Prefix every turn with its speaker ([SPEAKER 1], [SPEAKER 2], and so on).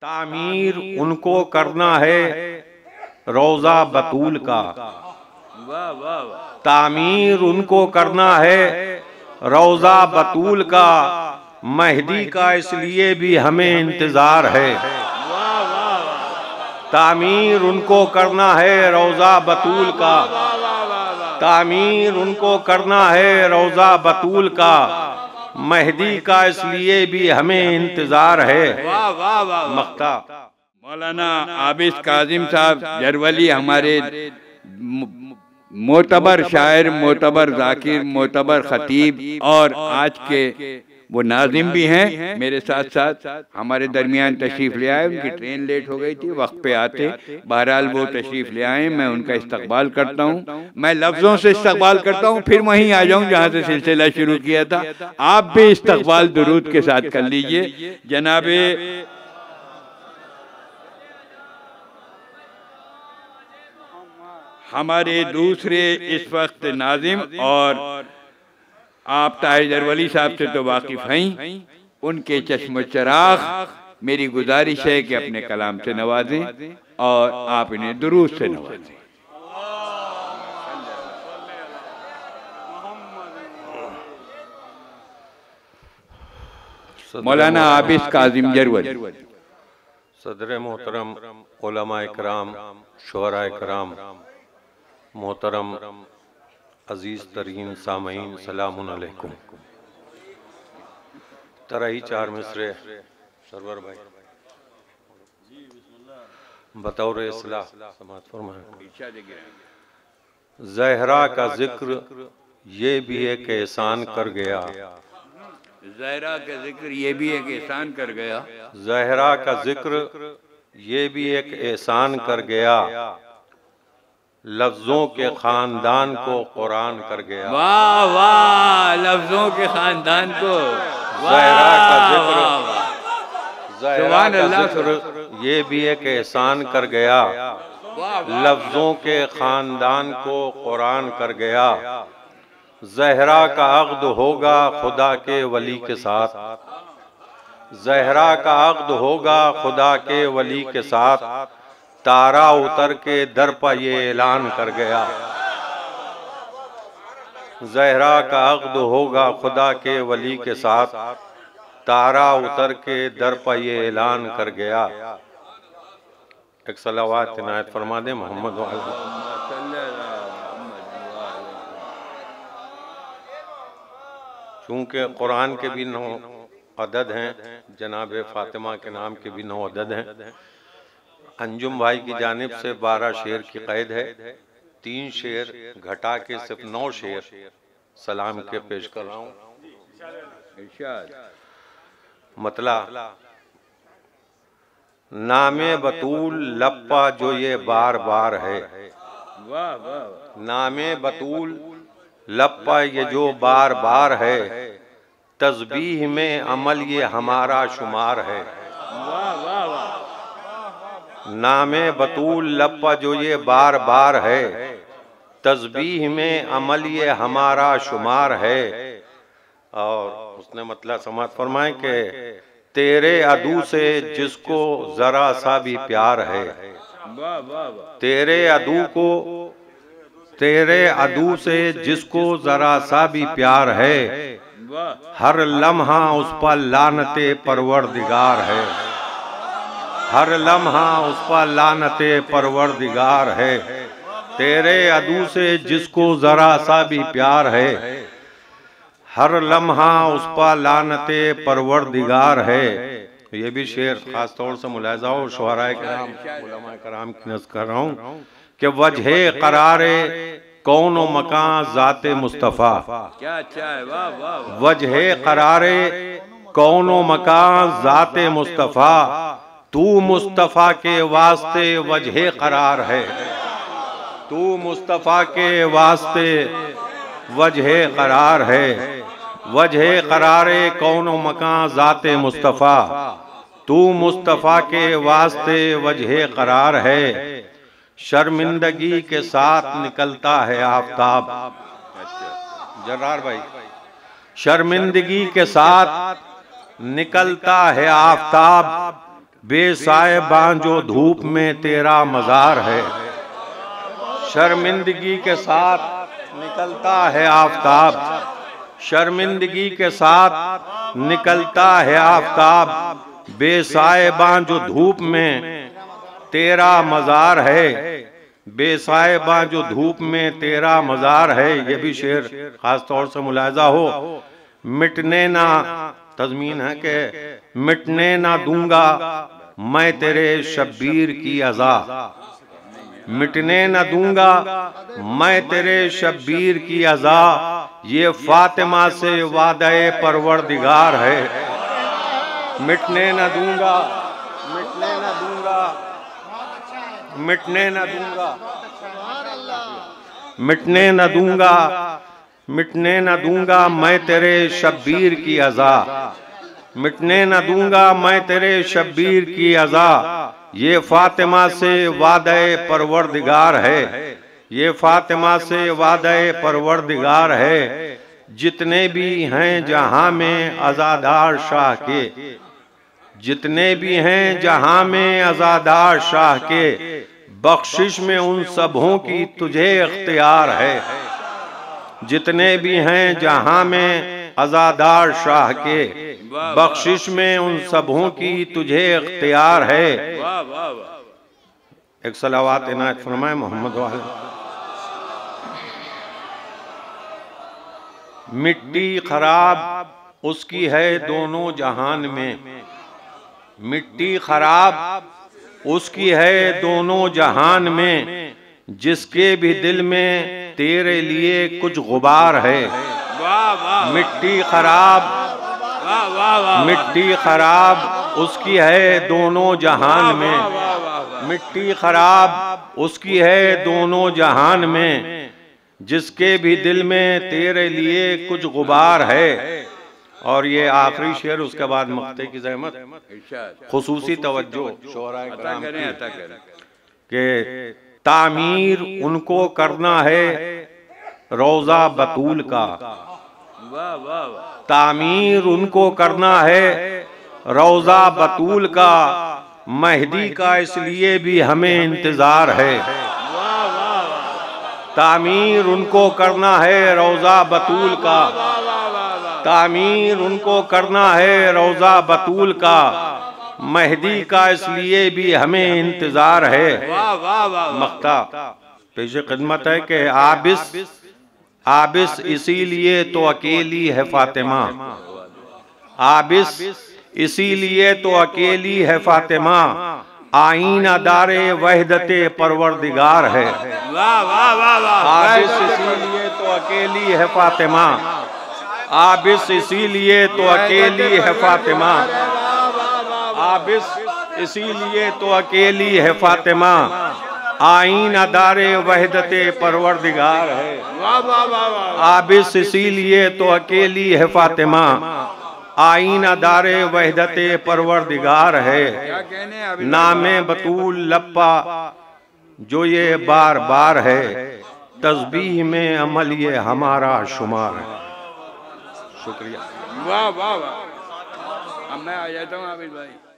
[SPEAKER 1] तामीर उनको करना है रोजा बतूल का।
[SPEAKER 2] वाह वाह वाह।
[SPEAKER 1] तामीर उनको करना है रोजा बतूल का। मेहदी का इसलिए भी हमें इंतजार है।
[SPEAKER 2] वाह वाह वाह।
[SPEAKER 1] तामीर उनको करना है रोजा बतूल का।
[SPEAKER 2] वाह वाह वाह वाह।
[SPEAKER 1] तामीर उनको करना है रोजा बतूल का। मेहदी का इसलिए भी हमें इंतजार है।
[SPEAKER 2] वाह वाह वाह।
[SPEAKER 1] मक्ता
[SPEAKER 2] मौलाना आबिद काजिम साहब जरवली हमारे मोतबर शायर, मोतबर जाकिर, मोतबर खतीब और आज के वो नाजिम भी हैं। मेरे साथ साथ हमारे दरमियान तशरीफ़ ले आए। उनकी ट्रेन लेट हो गई थी, वक्त पे आते। बहरहाल वो तशरीफ़ ले आए, मैं उनका इस्तकबाल करता हूँ। मैं लफ्ज़ों से इस्तकबाल करता हूँ, फिर वहीं आ जाऊँ जहाँ से सिलसिला शुरू किया था। आप भी इस्तकबाल दुरूद के साथ कर लीजिए। जनाबे हमारे दूसरे इस वक्त नाजिम और आप ताहिर जरवली साहब से तो वाकिफ हैं, उनके चश्म चराग मेरी गुजारिश है कि अपने कलाम से नवाजें और आप इन्हें दुरूद से नवाजें। मौलाना आबिद काजिम जरवली।
[SPEAKER 1] सदर मोहतरम उलमा इकराम, शुअरा इकराम, मोहतरम अजीज तरीन सामईन, सलामुन अलैकुम। तरही चार मिसरे सरवर भाई बतौर इस्लाह समात फरमाएं। ज़हरा का जिक्र ये भी एक एहसान कर गया।
[SPEAKER 2] ज़हरा का जिक्र ये भी एक एहसान कर गया।
[SPEAKER 1] ज़हरा का जिक्र ये भी एक एहसान कर गया। लफ्जों के खानदान को कुरान कर गया।
[SPEAKER 2] वाह वाह। लफ्जों के खानदान को
[SPEAKER 1] ज़हरा का जिक्र, ज़हरा का जिक्र ये भी एक एहसान कर गया। लफ्जों के खानदान को कुरान कर गया। ज़हरा का अक़्द होगा खुदा के वली के साथ। ज़हरा का अक़्द होगा खुदा के वली के साथ। तारा उतर के दर पर ये ऐलान कर गया। ज़हरा का अक़्द होगा खुदा के वली के साथ। तारा उतर के दर पर ये ऐलान कर गया। एक सलावात इनायत फरमा दे मोहम्मद वाले। चूँकि कुरान के भी 9 अदद हैं, जनाब फातिमा के नाम के भी 9 अदद हैं। अंजुम भाई की जानिब से 12 शेर की कैद है। 3 शेर घटा के सिर्फ 9 शेर सलाम के पेश कर रहा हूँ। मतला नामे बतूल लप्पा जो ये बार बार है। नामे बतूल लप्पा ये जो बार बार है। तस्बीह में अमल ये हमारा शुमार है। नामे बतूल लप्पा जो ये बार बार है। तस्बीह में अमल ये हमारा शुमार है। और उसने मतलब समात फरमाए कि तेरे अदू से जिसको जरा सा भी प्यार है। तेरे अदू से जिसको जरा सा भी प्यार है। हर लम्हा उस पर लानते परवरदिगार है। हर लम्हा उस पर लानते परवरदिगार है। तेरे अदू से जिसको जरा सा भी प्यार है। हर लम्हा उस पर लानते परवरदिगार है। ये भी शेर खास तौर से मुलाहिजा हो शुअराए कराम, उलमाए कराम की नज़र कर रहा हूँ कि वजहे करारे कौनो मकान ज़ाते मुस्तफ़ा।
[SPEAKER 2] क्या अच्छा है। वाह वाह।
[SPEAKER 1] वजहे करारे कौनो मकान ज़ाते मुस्तफ़ा। तू मुस्तफ़ा के वास्ते वजहे करार है। तू मुस्तफ़ा के वास्ते वजहे करार है। वजहे करारे कौनो मकान ज़ाते मुस्तफ़ा। तू मुस्तफ़ा के वास्ते वजहे करार है। शर्मिंदगी के साथ निकलता है आफताब। जरार भाई, शर्मिंदगी के साथ निकलता है आफताब। बेसाहिबां जो धूप में तेरा मज़ार है। शर्मिंदगी के साथ निकलता है आफताब, शर्मिंदगी के साथ निकलता है आफताब, बेसाहिबां जो धूप में तेरा मज़ार है, बेसाहिबां जो धूप में तेरा मज़ार है। ये भी शेर खास तौर से मुलाहिजा हो, मिटने ना, तज़मीन है कि मिटने ना दूंगा मैं तेरे शब्बीर की अज़ा, मिटने न दूंगा मैं तेरे शब्बीर की अज़ा, ये फातिमा से वादे परवरदिगार है। मिटने न दूंगा, मिटने न दूंगा, मिटने न दूंगा, मिटने न दूंगा, मिटने न दूंगा मैं तेरे शब्बीर की अज़ा, मिटने न दूंगा मैं तेरे शब्बीर की अज़ा, ये फातिमा से वादे परवरदिगार है, ये फातिमा से वादे परवरदिगार है। जितने भी हैं जहां में अज़ादार शाह के, जितने भी हैं जहां में अज़ादार शाह के, बख्शिश में उन सबों की तुझे इख्तियार है। जितने भी हैं जहां में अज़ादार शाह के, बख्शिश में उन सबों की तुझे इख्तियार है। एक सलावात इनायत फरमाए मोहम्मद वाले। मिट्टी खराब उसकी है दोनों जहान में, मिट्टी खराब उसकी है दोनों जहान में, जिसके भी दिल में तेरे लिए कुछ गुबार है। मिट्टी खराब, मिट्टी खराब उसकी है दोनों जहान में, मिट्टी खराब उसकी है दोनों जहान में, जिसके भी दिल में तेरे लिए कुछ गुबार है। और ये आखिरी शेर, उसके बाद मक्ते की ज़हमत, खुसूसी तवज्जो शोराए कराम के तामीर उनको करना है रोज़ा बतूल का, तामीर उनको करना है रोज़ा बतूल का, मेहदी का इसलिए भी हमें इंतजार है। तामीर उनको करना है रोज़ा बतूल का, तामीर उनको करना है रोज़ा बतूल का, मेहदी का इसलिए भी हमें इंतजार है। मक्ता पेश खिदमत है कि आबिस, आबिस इसीलिए तो अकेली है फातिमा, आबिस इसीलिए तो अकेली है फातिमा, आईना दारे वहदते परवरदिगार है। आबिस इसीलिए तो अकेली है फातिमा, आबिस इसीलिए तो अकेली है फातिमा, आबिस इसीलिए तो अकेली है फातिमा, आईना दारे वहदते परवरदिगार है। आबिस इसीलिए तो अकेली है फातिमा, आईना दारे वहदते परवरदिगार है। नामे बतूल लप्पा जो ये बार बार है, तस्बीह में अमल ये हमारा शुमार है। शुक्रिया।
[SPEAKER 2] वाह वाह वाह। अब मैं आ जाता हूँ आबिद भाई।